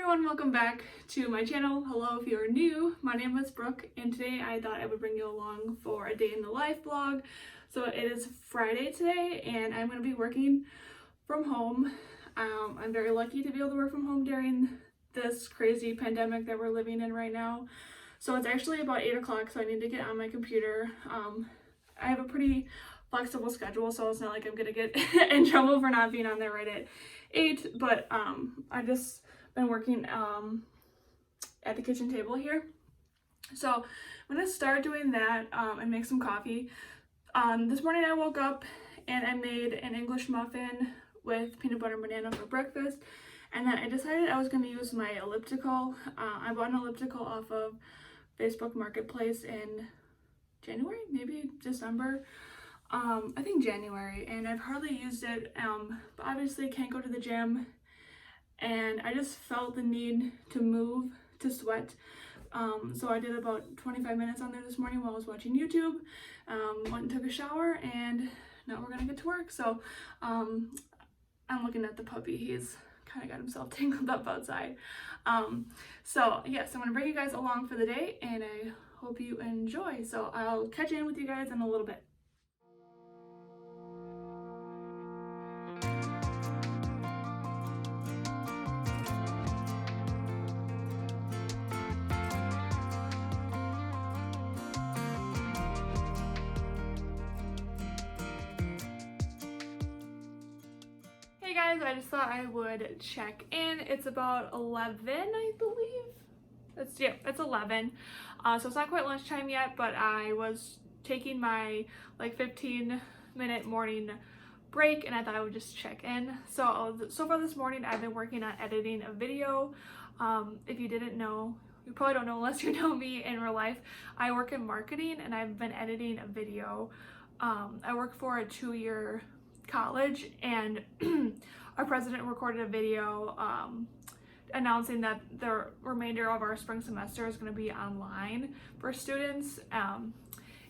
everyone, welcome back to my channel. Hello if you're new, my name is Brooke and today I thought I would bring you along for a day in the life vlog. So it is Friday today and I'm going to be working from home. I'm very lucky to be able to work from home during this crazy pandemic that we're living in right now. So it's actually about 8 o'clock, so I need to get on my computer. I have a pretty flexible schedule, so it's not like I'm gonna get in trouble for not being on there right at 8, but I just been working at the kitchen table here. So I'm gonna start doing that and make some coffee. This morning I woke up and I made an English muffin with peanut butter and banana for breakfast, and then I decided I was gonna use my elliptical. I bought an elliptical off of Facebook Marketplace in January, maybe December. I think January, and I've hardly used it, but obviously can't go to the gym, and I just felt the need to move, to sweat. So I did about 25 minutes on there this morning while I was watching YouTube, went and took a shower, and now we're gonna get to work. So I'm looking at the puppy. He's kind of got himself tangled up outside. So yes, I'm gonna bring you guys along for the day, and I hope you enjoy. So I'll catch in with you guys in a little bit. Hey guys, I just thought I would check in. It's about 11, I believe. It's 11. So it's not quite lunchtime yet, but I was taking my like 15-minute morning break and I thought I would just check in. So far this morning I've been working on editing a video. If you didn't know, you probably don't know unless you know me in real life, I work in marketing and I've been editing a video. I work for a 2-year college, and our president recorded a video announcing that the remainder of our spring semester is going to be online for students,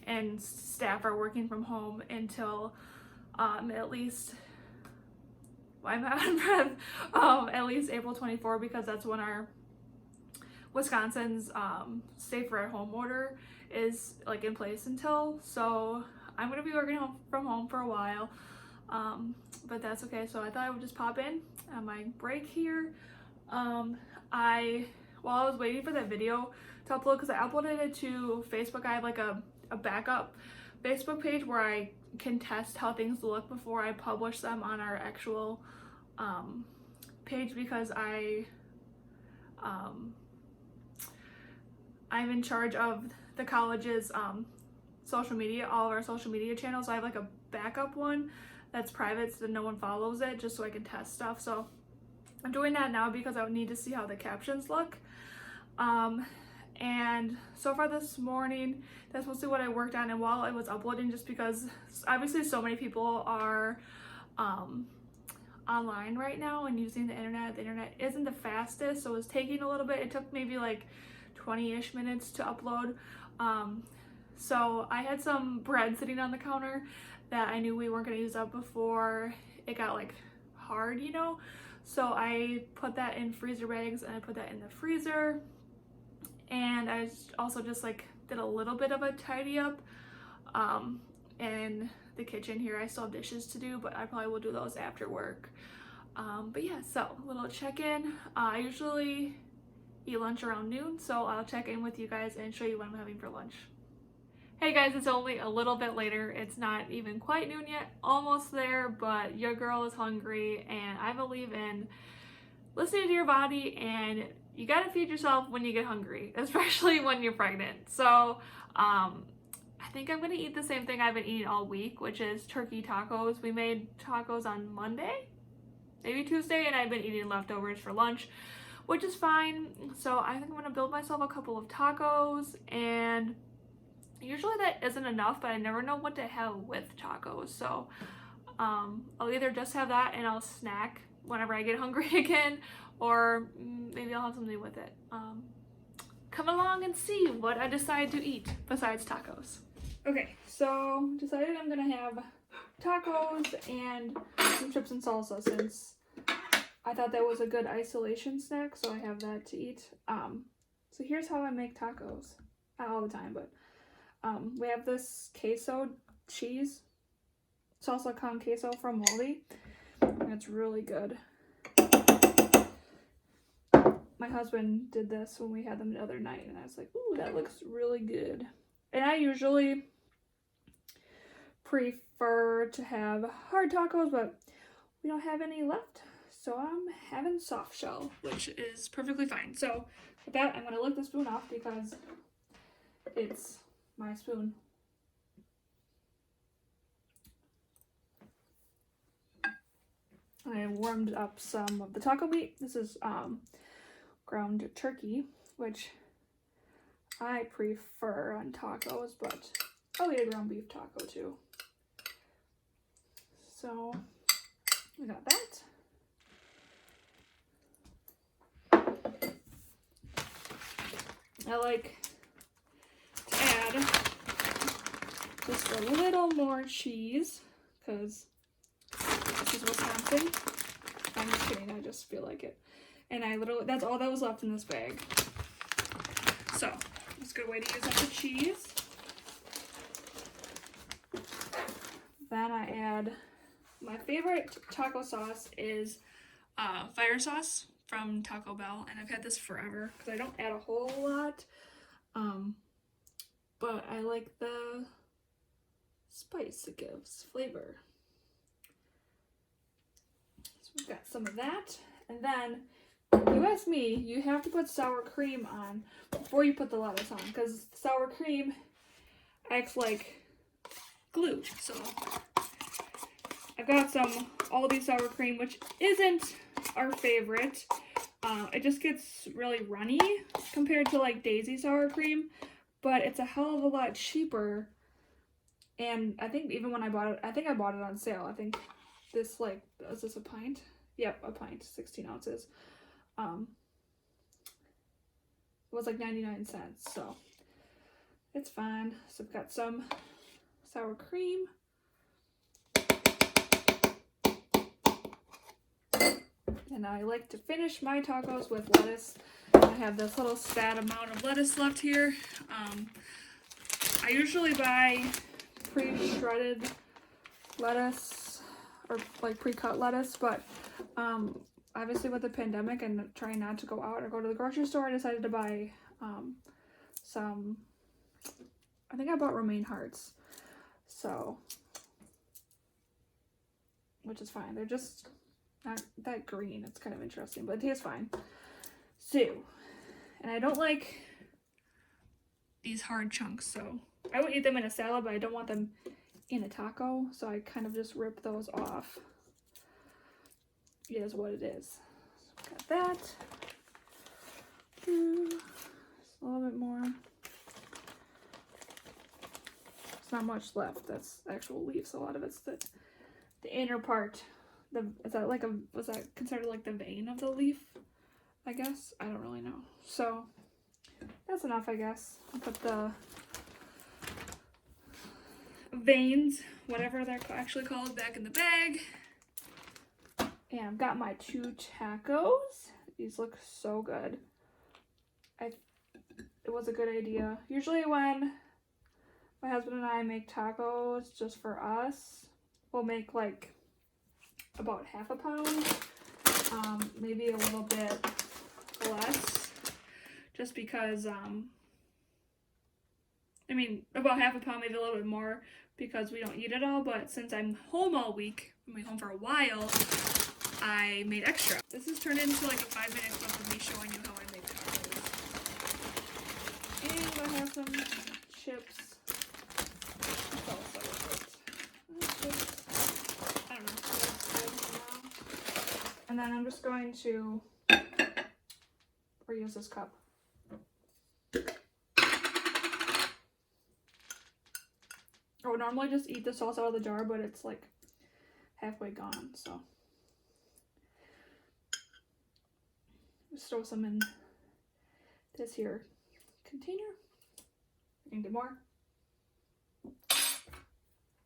and staff are working from home until at least, why am I out of breath? At least April 24, because that's when our Wisconsin's safer at home order is like in place until. So I'm going to be working from home for a while. But that's okay. So I thought I would just pop in on my break here. While I was waiting for that video to upload, because I uploaded it to Facebook, I have like a backup Facebook page where I can test how things look before I publish them on our actual page, because I'm in charge of the college's social media, all of our social media channels. I have like a backup one that's private so that no one follows it, just so I can test stuff. So I'm doing that now because I would need to see how the captions look. And so far this morning, that's mostly what I worked on. And while I was uploading, just because obviously so many people are online right now and using the internet isn't the fastest, so it was taking a little bit. It took maybe like 20-ish minutes to upload. So I had some bread sitting on the counter that I knew we weren't going to use up before it got like hard, you know. So I put that in freezer bags and I put that in the freezer. And I also just like did a little bit of a tidy up in the kitchen here. I still have dishes to do, but I probably will do those after work. But yeah, so a little check-in. I usually eat lunch around noon, so I'll check in with you guys and show you what I'm having for lunch. Hey guys, it's only a little bit later. It's not even quite noon yet, almost there, but your girl is hungry, and I believe in listening to your body, and you gotta feed yourself when you get hungry, especially when you're pregnant. So I think I'm gonna eat the same thing I've been eating all week, which is turkey tacos. We made tacos on Monday, maybe Tuesday, and I've been eating leftovers for lunch, which is fine. So I think I'm gonna build myself a couple of tacos, and usually that isn't enough, but I never know what to have with tacos. So I'll either just have that and I'll snack whenever I get hungry again, or maybe I'll have something with it. Come along and see what I decide to eat besides tacos. Okay, so decided I'm gonna have tacos and some chips and salsa, since I thought that was a good isolation snack, so I have that to eat. So here's how I make tacos. Not all the time, but we have this queso cheese, salsa con queso from Aldi, and it's really good. My husband did this when we had them the other night, and I was like, ooh, that looks really good. And I usually prefer to have hard tacos, but we don't have any left, so I'm having soft shell, which is perfectly fine. So with that, I'm going to lick the spoon off because it's my spoon. I warmed up some of the taco meat. This is ground turkey, which I prefer on tacos, but I'll eat a ground beef taco too. So we got that. I like to add just a little more cheese because this is Wisconsin. I'm just kidding, I just feel like it. And that's all that was left in this bag. So, it's a good way to use up the cheese. Then I add, my favorite taco sauce is fire sauce from Taco Bell. And I've had this forever because I don't add a whole lot. But I like the spice it gives flavor. So we've got some of that. And then, you ask me, you have to put sour cream on before you put the lettuce on, because sour cream acts like glue. So I've got some Aldi sour cream, which isn't our favorite. It just gets really runny compared to like Daisy sour cream, but it's a hell of a lot cheaper. And I think even when I bought it, I think I bought it on sale. I think this, like, is this a pint? Yep, a pint, 16 ounces. It was like 99 cents, so it's fine. So I've got some sour cream. And I like to finish my tacos with lettuce. I have this little spat amount of lettuce left here. I usually buy pre-shredded lettuce or like pre-cut lettuce, but obviously with the pandemic and trying not to go out or go to the grocery store, I decided to buy some, I think I bought romaine hearts, so, which is fine. They're just not that green. It's kind of interesting, but it tastes fine. So, and I don't like these hard chunks, so I would eat them in a salad, but I don't want them in a taco, so I kind of just rip those off. It is what it is. So got that. Just a little bit more. It's not much left. That's actual leaves. A lot of it's the inner part. Was that considered like the vein of the leaf? I guess. I don't really know. So that's enough, I guess. I'll put the veins, whatever they're actually called, back in the bag. And I've got my 2 tacos. These look so good. It was a good idea. Usually when my husband and I make tacos just for us, we'll make like about half a pound, maybe a little bit less, just because, I mean, about half a pound, maybe a little bit more, because we don't eat it all, but since I'm home all week, I'm going home for a while, I made extra. This has turned into like a 5-minute clip of me showing you how I make tacos. And I have some chips. Salsa with it. Chips. I don't know. And then I'm just going to reuse this cup. I would normally just eat the sauce out of the jar, but it's like halfway gone, so just throw some in this here container. I can get more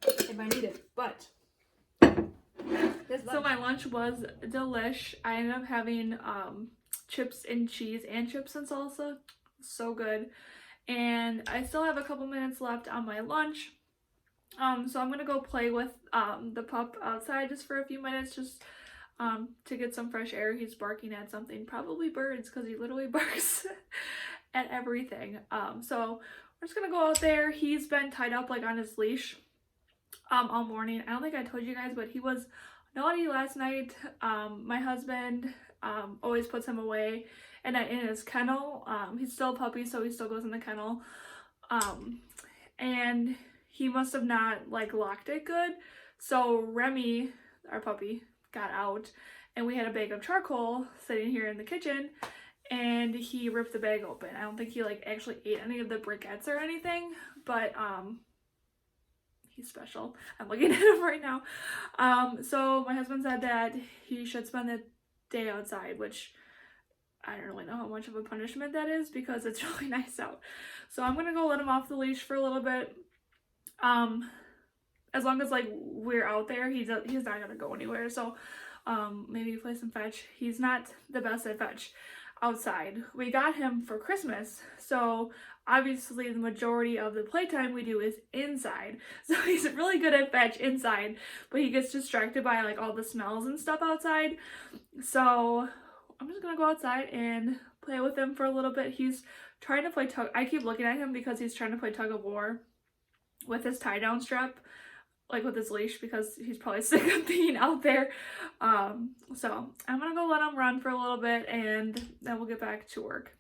if I need it, but this So my lunch was delish. I ended up having chips and cheese and chips and salsa. So good. And I still have a couple minutes left on my lunch. So I'm gonna go play with the pup outside just for a few minutes, just to get some fresh air. He's barking at something, probably birds, because he literally barks at everything. So we're just gonna go out there. He's been tied up like on his leash all morning. I don't think I told you guys, but he was naughty last night. My husband always puts him away and in his kennel. He's still a puppy, so he still goes in the kennel. And he must have not like locked it good. So Remy, our puppy, got out and we had a bag of charcoal sitting here in the kitchen and he ripped the bag open. I don't think he like actually ate any of the briquettes or anything, but he's special. I'm looking at him right now. So my husband said that he should spend the day outside, which I don't really know how much of a punishment that is because it's really nice out. So I'm gonna go let him off the leash for a little bit. As long as like we're out there, he's not gonna go anywhere. So maybe play some fetch. He's not the best at fetch outside. We got him for Christmas, so obviously the majority of the playtime we do is inside. So he's really good at fetch inside, but he gets distracted by like all the smells and stuff outside. So I'm just gonna go outside and play with him for a little bit. He's trying to play I keep looking at him because he's trying to play tug of war with his tie down strap, like with his leash, because he's probably sick of being out there. So I'm gonna go let him run for a little bit and then we'll get back to work.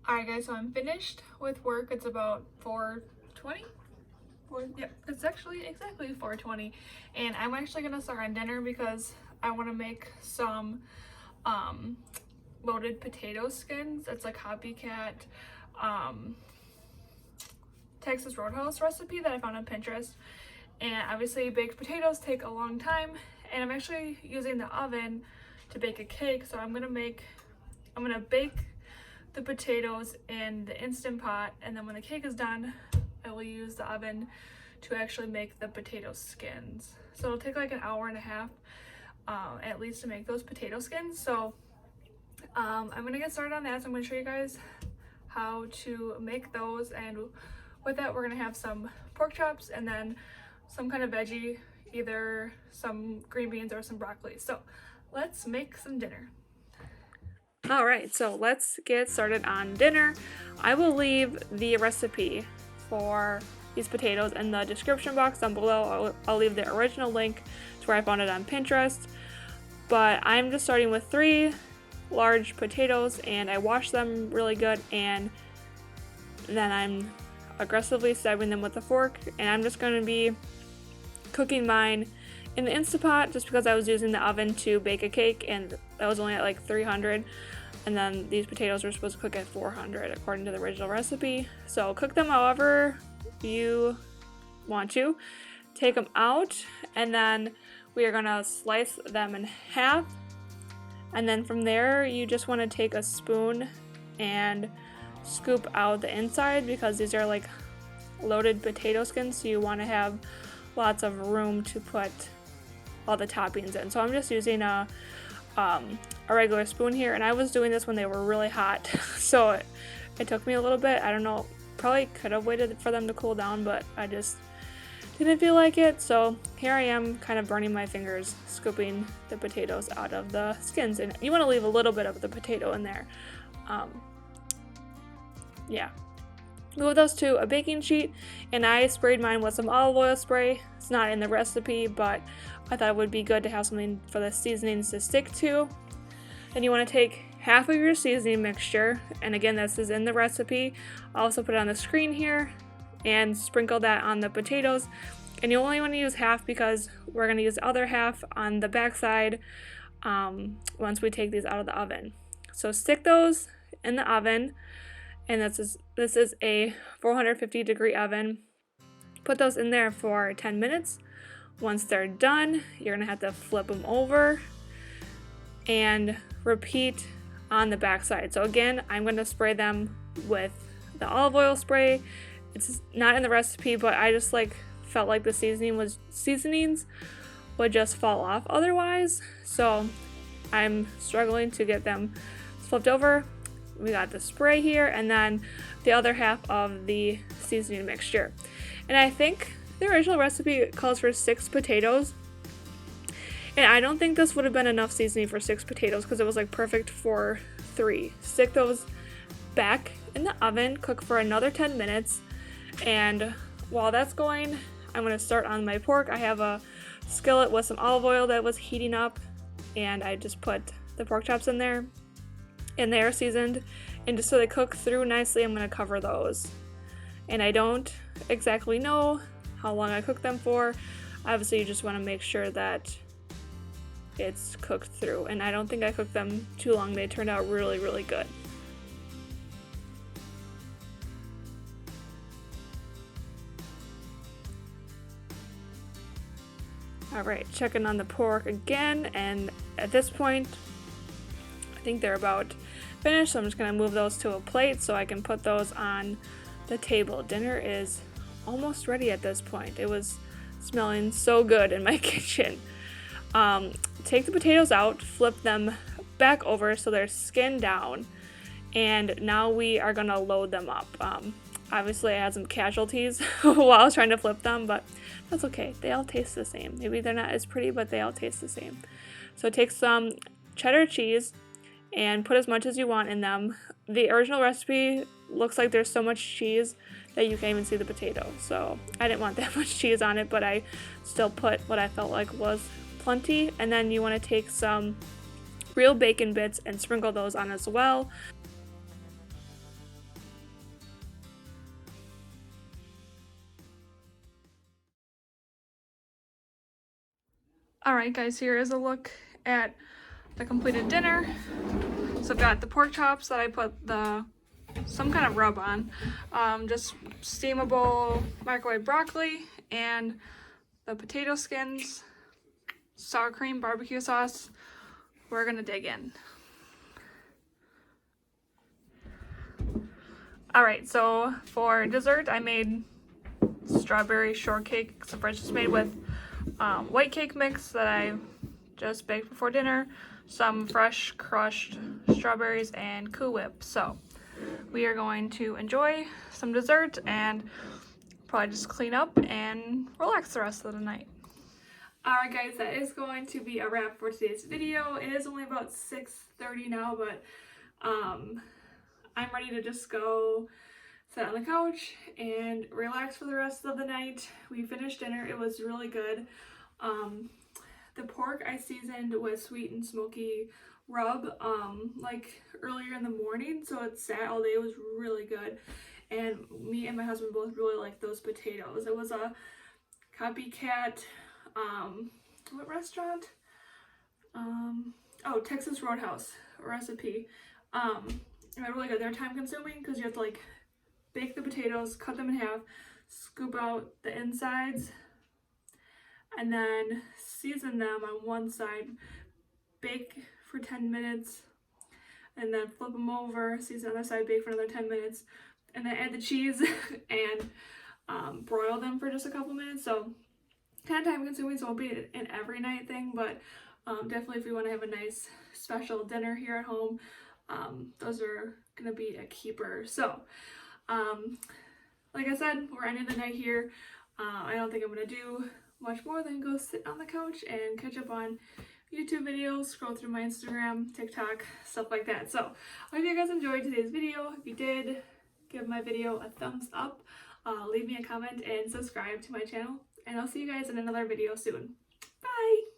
Alright guys, so I'm finished with work. It's about 4:20? Yeah, it's actually exactly 4:20. And I'm actually going to start on dinner because I want to make some loaded potato skins. It's a copycat Texas Roadhouse recipe that I found on Pinterest. And obviously baked potatoes take a long time. And I'm actually using the oven to bake a cake. So I'm going to bake the potatoes in the Instant Pot, and then when the cake is done, I will use the oven to actually make the potato skins. So it'll take like an hour and a half at least to make those potato skins. So I'm gonna get started on that. So I'm gonna show you guys how to make those, and with that we're gonna have some pork chops and then some kind of veggie, either some green beans or some broccoli. So let's make some dinner. All right, so let's get started on dinner. I will leave the recipe for these potatoes in the description box down below. I'll leave the original link to where I found it on Pinterest. But I'm just starting with 3 large potatoes, and I wash them really good, and then I'm aggressively stabbing them with a fork, and I'm just going to be cooking mine in the Instant Pot just because I was using the oven to bake a cake, and that was only at like 300, and then these potatoes were supposed to cook at 400 according to the original recipe. So cook them however you want to. Take them out, and then we are gonna slice them in half, and then from there you just want to take a spoon and scoop out the inside because these are like loaded potato skins, so you want to have lots of room to put all the toppings in. So I'm just using a regular spoon here, and I was doing this when they were really hot, so it took me a little bit. I don't know, probably could have waited for them to cool down, but I just didn't feel like it. So here I am, kind of burning my fingers, scooping the potatoes out of the skins, and you want to leave a little bit of the potato in there. Yeah. Move those to a baking sheet, and I sprayed mine with some olive oil spray. It's not in the recipe, but I thought it would be good to have something for the seasonings to stick to. Then you want to take half of your seasoning mixture, and again, this is in the recipe. I'll also put it on the screen here, and sprinkle that on the potatoes. And you only want to use half because we're going to use the other half on the back side once we take these out of the oven. So stick those in the oven, and this is a 450 degree oven. Put those in there for 10 minutes. Once they're done, you're gonna have to flip them over and repeat on the back side. So again, I'm gonna spray them with the olive oil spray. It's not in the recipe, but I just felt like the seasonings would just fall off otherwise. So I'm struggling to get them flipped over. We got the spray here, and then the other half of the seasoning mixture. And I think the original recipe calls for 6 potatoes. And I don't think this would have been enough seasoning for 6 potatoes because it was perfect for 3. Stick those back in the oven, cook for another 10 minutes. And while that's going, I'm going to start on my pork. I have a skillet with some olive oil that was heating up, and I just put the pork chops in there. And they are seasoned, and just so they cook through nicely, I'm going to cover those. And I don't exactly know how long I cook them for. Obviously, you just want to make sure that it's cooked through, and I don't think I cooked them too long. They turned out really, really good. Alright, checking on the pork again, and at this point, I think they're about finished, so I'm just going to move those to a plate so I can put those on the table. Dinner is almost ready at this point. It was smelling so good in my kitchen. Take the potatoes out, flip them back over so they're skinned down, and now we are going to load them up. Obviously I had some casualties while I was trying to flip them, but that's okay. They all taste the same. Maybe they're not as pretty, but they all taste the same. So take some cheddar cheese and put as much as you want in them. The original recipe looks like there's so much cheese that you can't even see the potato. So I didn't want that much cheese on it, but I still put what I felt like was plenty. And then you want to take some real bacon bits and sprinkle those on as well. Alright guys, here is a look at the completed dinner. So I've got the pork chops that I put some kind of rub on, just steamable microwave broccoli, and the potato skins, sour cream, barbecue sauce. We're gonna dig in. Alright, so for dessert I made strawberry shortcake, except for it's just made with white cake mix that I just baked before dinner, some fresh crushed strawberries, and Cool Whip. So we are going to enjoy some dessert and probably just clean up and relax the rest of the night. Alright guys, that is going to be a wrap for today's video. It is only about 6:30 now, but I'm ready to just go sit on the couch and relax for the rest of the night. We finished dinner. It was really good. The pork I seasoned with sweet and smoky rub earlier in the morning, so it sat all day. It was really good, and me and my husband both really liked those potatoes. It was a copycat what restaurant? Oh, Texas Roadhouse recipe. They're really good. They're time consuming because you have to bake the potatoes, cut them in half, scoop out the insides, and then season them on one side, bake for 10 minutes, and then flip them over, season the other side, bake for another 10 minutes, and then add the cheese and broil them for just a couple minutes. So kind of time consuming, so it won't be an every night thing, but definitely if you want to have a nice special dinner here at home, those are gonna be a keeper. So like I said, we're ending the night here. I don't think I'm gonna do much more than go sit on the couch and catch up on YouTube videos, scroll through my Instagram, TikTok, stuff like that. So I hope you guys enjoyed today's video. If you did, give my video a thumbs up, leave me a comment, and subscribe to my channel. And I'll see you guys in another video soon. Bye!